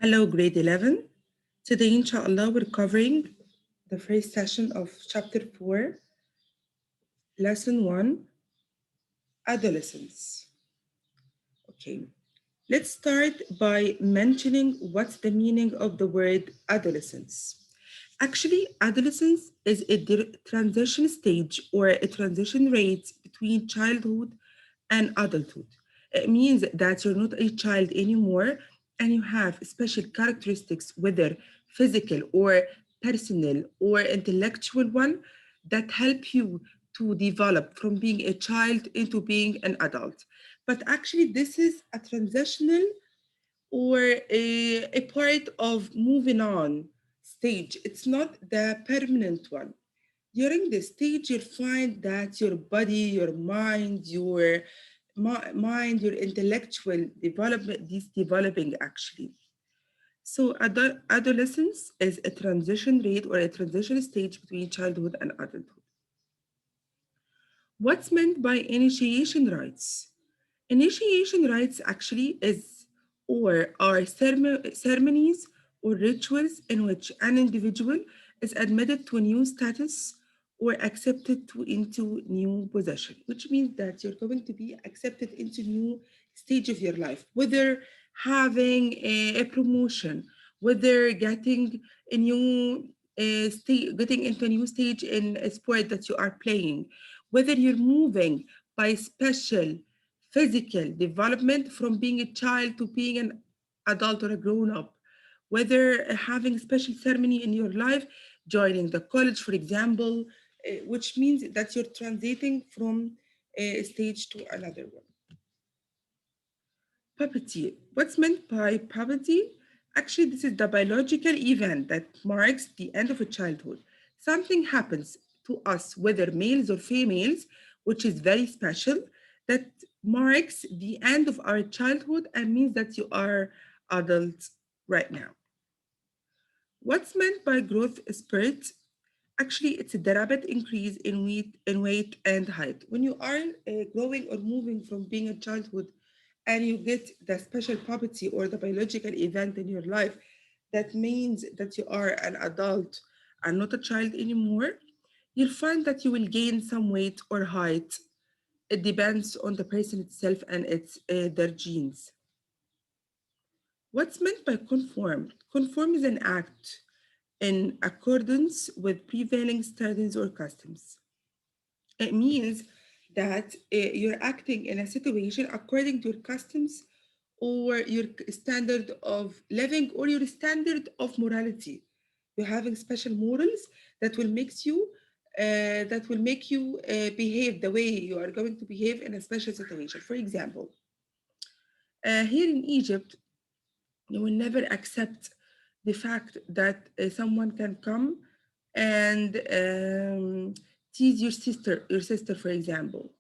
Hello, grade 11. Today, inshallah, we're covering the first session of chapter 4, lesson 1, adolescence. Okay, let's start by mentioning what's the meaning of the word adolescence. Actually, adolescence is a transition stage or a transition rate between childhood and adulthood. It means that you're not a child anymore and you have special characteristics, whether physical or personal or intellectual one, that help you to develop from being a child into being an adult. But actually, this is a transitional or a part of moving on stage. It's not the permanent one. During this stage, you'll find that your body, your mind, your intellectual development is developing actually. So adolescence is a transition rate or a transition stage between childhood and adulthood. What's meant by initiation rites? Initiation rites actually is or are ceremonies or rituals in which an individual is admitted to a new status or accepted into new possession, which means that you're going to be accepted into new stage of your life, whether having a promotion, whether getting a new getting into a new stage in a sport that you are playing, whether you're moving by special physical development from being a child to being an adult or a grown up, whether having a special ceremony in your life, joining the college, for example, which means that you're transiting from a stage to another one. Puberty. What's meant by puberty? Actually, this is the biological event that marks the end of a childhood. Something happens to us, whether males or females, which is very special, that marks the end of our childhood and means that you are adults right now. What's meant by growth spurt? Actually, it's the rapid increase in weight and height. When you are growing or moving from being a childhood and you get the special puberty or the biological event in your life, that means that you are an adult and not a child anymore, you'll find that you will gain some weight or height. It depends on the person itself and their genes. What's meant by conform? Conform is an act in accordance with prevailing standards or customs. It means that you're acting in a situation according to your customs or your standard of living or your standard of morality. You're having special morals that will make you behave the way you are going to behave in a special situation. For example, here in Egypt, you will never accept the fact that someone can come and tease your sister, for example.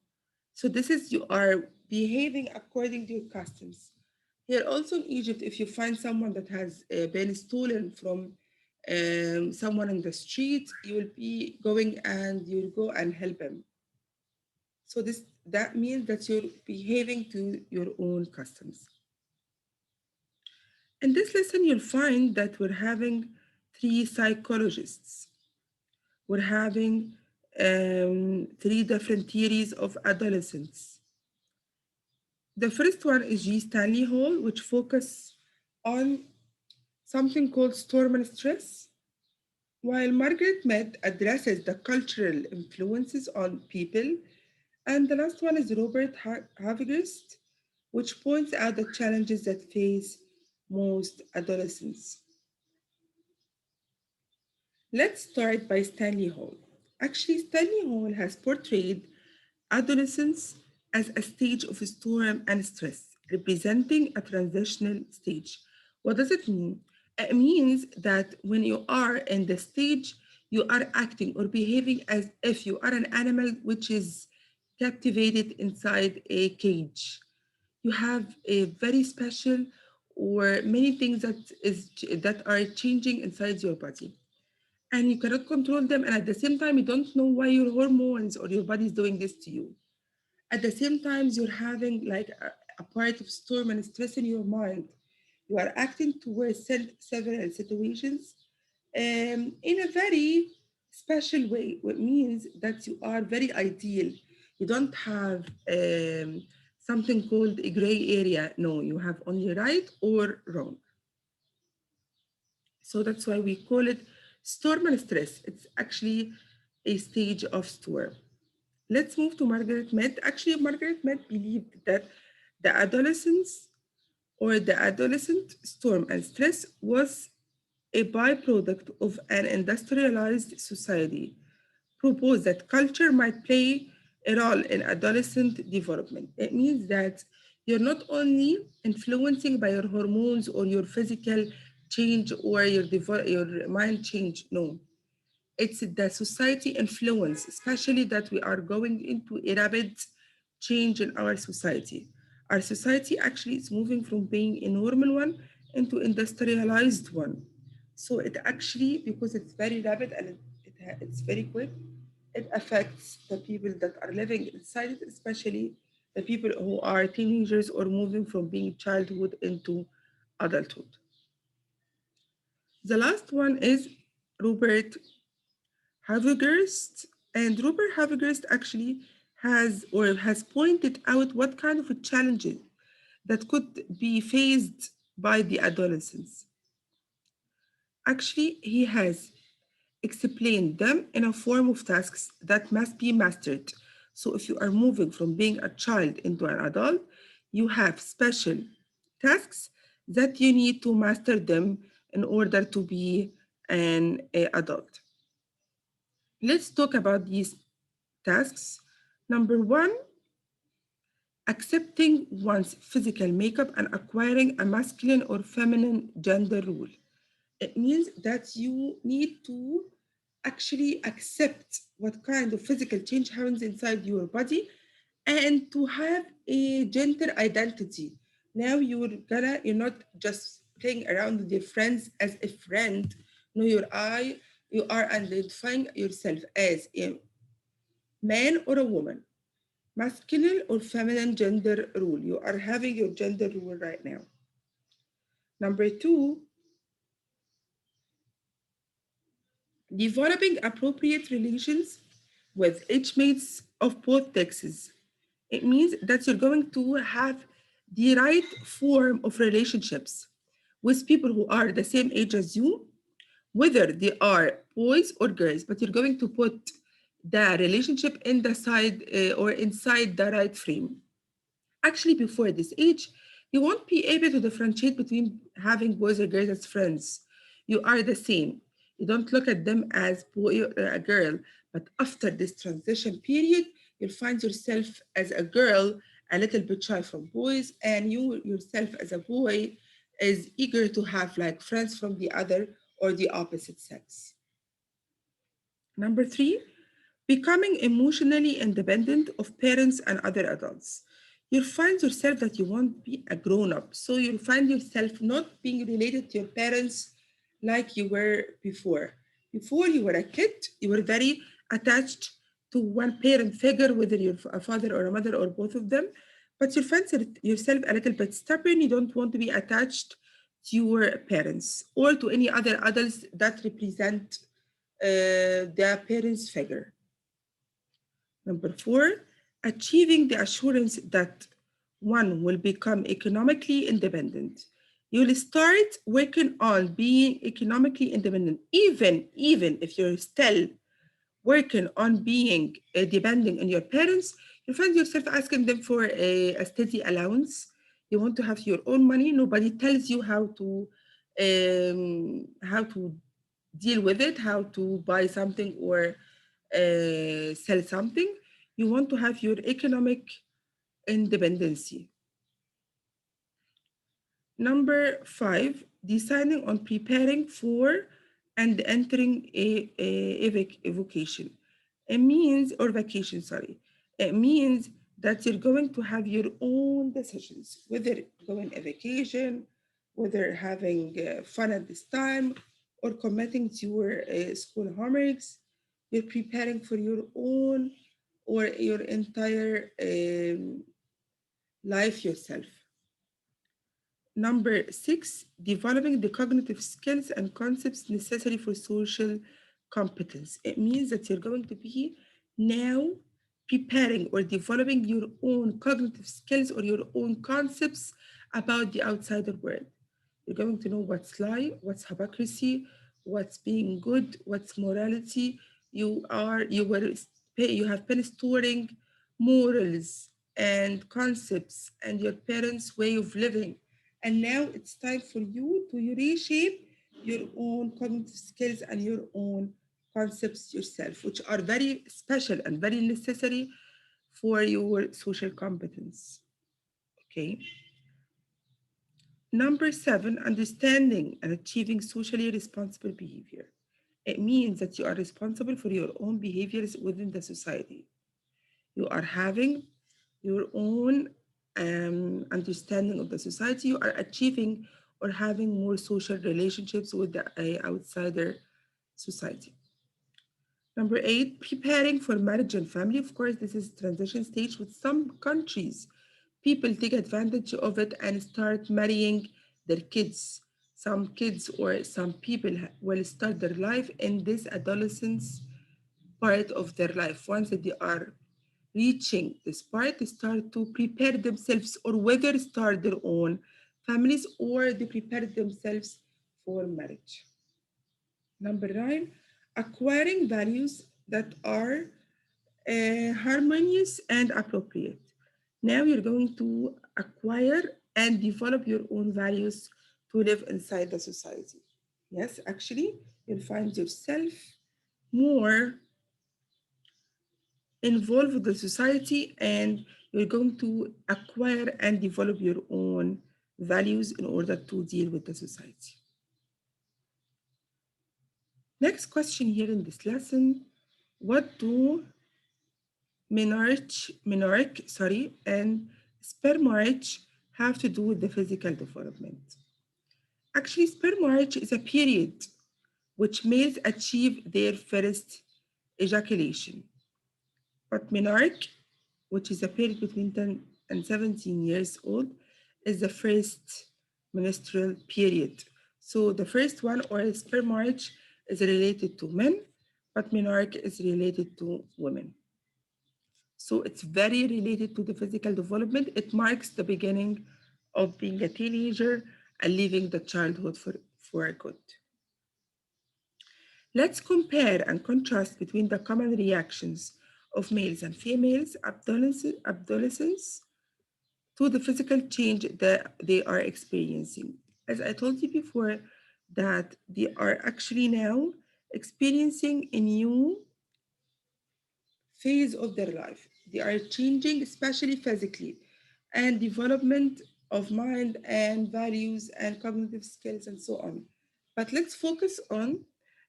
So this is you are behaving according to your customs. Here also in Egypt, if you find someone that has been stolen from someone in the street, you will be going and you'll go and help him. So this that means that you're behaving to your own customs. In this lesson, you'll find that we're having three psychologists. We're having three different theories of adolescence. The first one is G. Stanley Hall, which focus on something called storm and stress, while Margaret Mead addresses the cultural influences on people. And the last one is Robert Havigist, which points out the challenges that face most adolescents. Let's start by Stanley Hall. Actually, Stanley Hall has portrayed adolescence as a stage of storm and stress, representing a transitional stage. What does it mean? It means that when you are in the stage, you are acting or behaving as if you are an animal which is captivated inside a cage. You have a very special or many things that are changing inside your body and you cannot control them, and at the same time you don't know why your hormones or your body is doing this to you. At the same time you're having like a part of storm and stress in your mind. You are acting towards several situations in a very special way, which means that you are very ideal. You don't have something called a gray area. No, you have only right or wrong. So that's why we call it storm and stress. It's actually a stage of storm. Let's move to Margaret Mead. Actually, Margaret Mead believed that the adolescence or the adolescent storm and stress was a byproduct of an industrialized society, proposed that culture might play a role in adolescent development. It means that you're not only influencing by your hormones or your physical change or your mind change. No, it's the society influence, especially that we are going into a rapid change in our society. Our society actually is moving from being a normal one into industrialized one. So it actually, because it's very rapid and it's very quick, it affects the people that are living inside it, especially the people who are teenagers or moving from being childhood into adulthood. The last one is Robert Havergast, and Robert Havergast actually has pointed out what kind of challenges that could be faced by the adolescents. Actually, he has explained them in a form of tasks that must be mastered. So if you are moving from being a child into an adult, you have special tasks that you need to master them in order to be an adult. Let's talk about these tasks. Number one, accepting one's physical makeup and acquiring a masculine or feminine gender role. It means that you need to actually accept what kind of physical change happens inside your body and to have a gender identity. Now you're not just playing around with your friends as a friend. No, you are identifying yourself as a man or a woman, masculine or feminine gender rule. You are having your gender rule right now. Number two, developing appropriate relations with age mates of both sexes. It means that you're going to have the right form of relationships with people who are the same age as you, whether they are boys or girls, but you're going to put the relationship in the side or inside the right frame. Actually, before this age, you won't be able to differentiate between having boys or girls as friends. You are the same. You don't look at them as boy or a girl. But after this transition period, you'll find yourself as a girl a little bit shy from boys, and you yourself as a boy is eager to have like friends from the other or the opposite sex. Number three, becoming emotionally independent of parents and other adults. You'll find yourself that you won't be a grown up. So you'll find yourself not being related to your parents like you were before. Before you were a kid, you were very attached to one parent figure, whether you're a father or a mother or both of them. But you find yourself a little bit stubborn. You don't want to be attached to your parents or to any other adults that represent their parents' figure. Number four, achieving the assurance that one will become economically independent. You'll start working on being economically independent, even if you're still working on being depending on your parents. You find yourself asking them for a steady allowance. You want to have your own money. Nobody tells you how to deal with it, how to buy something or sell something. You want to have your economic independency. Number five, deciding on preparing for and entering a vocation. It means, or vacation, sorry. It means that you're going to have your own decisions, whether going a vacation, whether having fun at this time, or committing to your school homeworks. You're preparing for your own or your entire life yourself. Number six, developing the cognitive skills and concepts necessary for social competence. It means that you're going to be now preparing or developing your own cognitive skills or your own concepts about the outsider world. You're going to know what's lie, what's hypocrisy, what's being good, what's morality. You have been storing morals and concepts and your parents' way of living. And now it's time for you to reshape your own cognitive skills and your own concepts yourself, which are very special and very necessary for your social competence. Okay. Number seven, understanding and achieving socially responsible behavior. It means that you are responsible for your own behaviors within the society. You are having your own understanding of the society. You are achieving or having more social relationships with the outsider society. Number eight, preparing for marriage and family. Of course, this is transition stage with some countries. People take advantage of it and start marrying their kids. Some kids or some people will start their life in this adolescence part of their life. Once that they are reaching this part, they start to prepare themselves or whether start their own families or they prepare themselves for marriage. Number nine, acquiring values that are harmonious and appropriate. Now you're going to acquire and develop your own values to live inside the society. Yes, actually, you'll find yourself more involved with the society and you're going to acquire and develop your own values in order to deal with the society. Next question here in this lesson, what do and spermarriage have to do with the physical development? Actually, spermarriage is a period which males achieve their first ejaculation. But menarche, which is a period between 10 and 17 years old, is the first menstrual period. So the first one, or spermarriage, is related to men, but menarche is related to women. So it's very related to the physical development. It marks the beginning of being a teenager and leaving the childhood for good. Let's compare and contrast between the common reactions of males and females adolescents to the physical change that they are experiencing. As I told you before, that they are actually now experiencing a new phase of their life. They are changing, especially physically, and development of mind and values and cognitive skills and so on. But let's focus on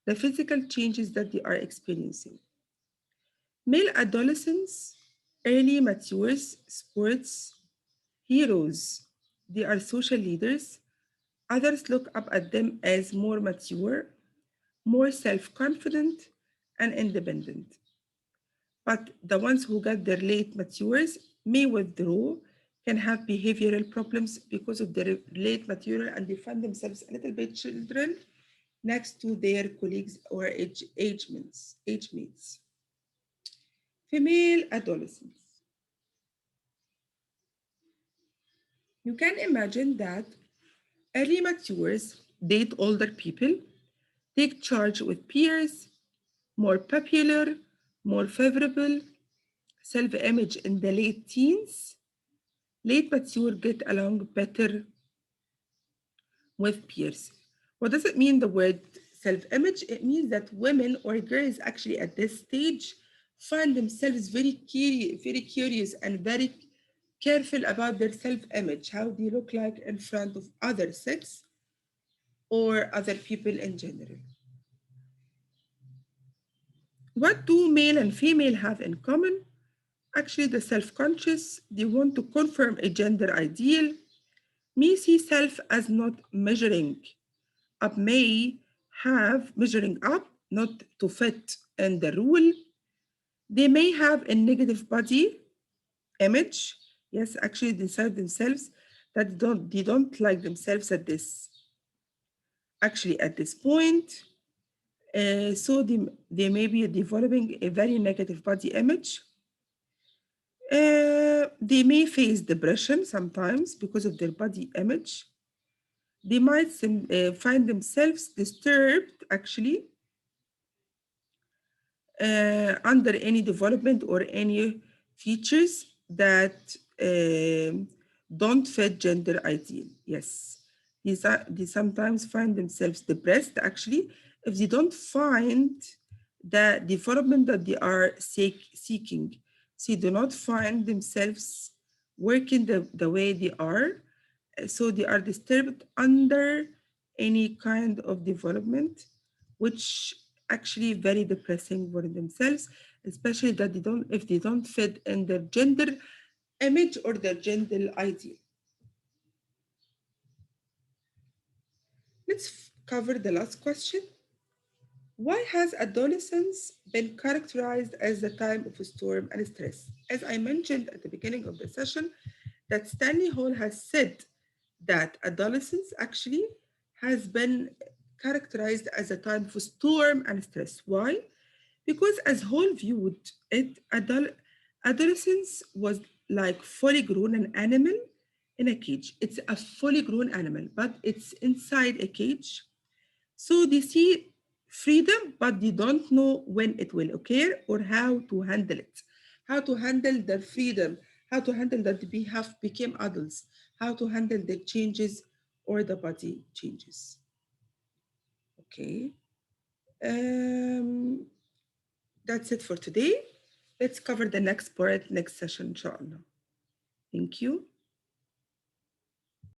the physical changes that they are experiencing. Male adolescents, early matures, sports, heroes. They are social leaders. Others look up at them as more mature, more self confident, and independent. But the ones who got their late matures may withdraw, can have behavioral problems because of their late mature, and they find themselves a little bit children next to their colleagues or age mates. Female adolescents. You can imagine that early matures date older people, take charge with peers, more popular, more favorable, self image in the late teens, late mature get along better with peers. What does it mean, the word self image? It means that women or girls actually at this stage find themselves very curious and very careful about their self image, how they look like in front of other sex or other people in general. What do male and female have in common? Actually, the self conscious, they want to confirm a gender ideal, may see self as not measuring up, may have measuring up, not to fit in the rule. They may have a negative body image, yes, actually, inside themselves, that they don't like themselves at this point. So they may be developing a very negative body image. They may face depression sometimes because of their body image. They might find themselves disturbed actually under any development or any features that don't fit gender ideal. Yes, they sometimes find themselves depressed actually if they don't find the development that they are seeking. So they do not find themselves working the way they are. So they are disturbed under any kind of development, which actually very depressing for themselves, especially that they don't if they don't fit in their gender image or their gender ideal. Let's cover the last question. Why has adolescence been characterized as a time of storm and stress? As I mentioned at the beginning of the session, that Stanley Hall has said that adolescence actually has been characterized as a time of storm and stress. Why? Because as Hall viewed it, adolescence was like fully grown an animal in a cage. It's a fully grown animal, but it's inside a cage, so they see freedom, but they don't know when it will occur or how to handle it, how to handle their freedom, how to handle that they have become adults, how to handle the changes or the body changes. Okay. Um, that's it for today. Let's cover the next part next session, inshallah. Thank you.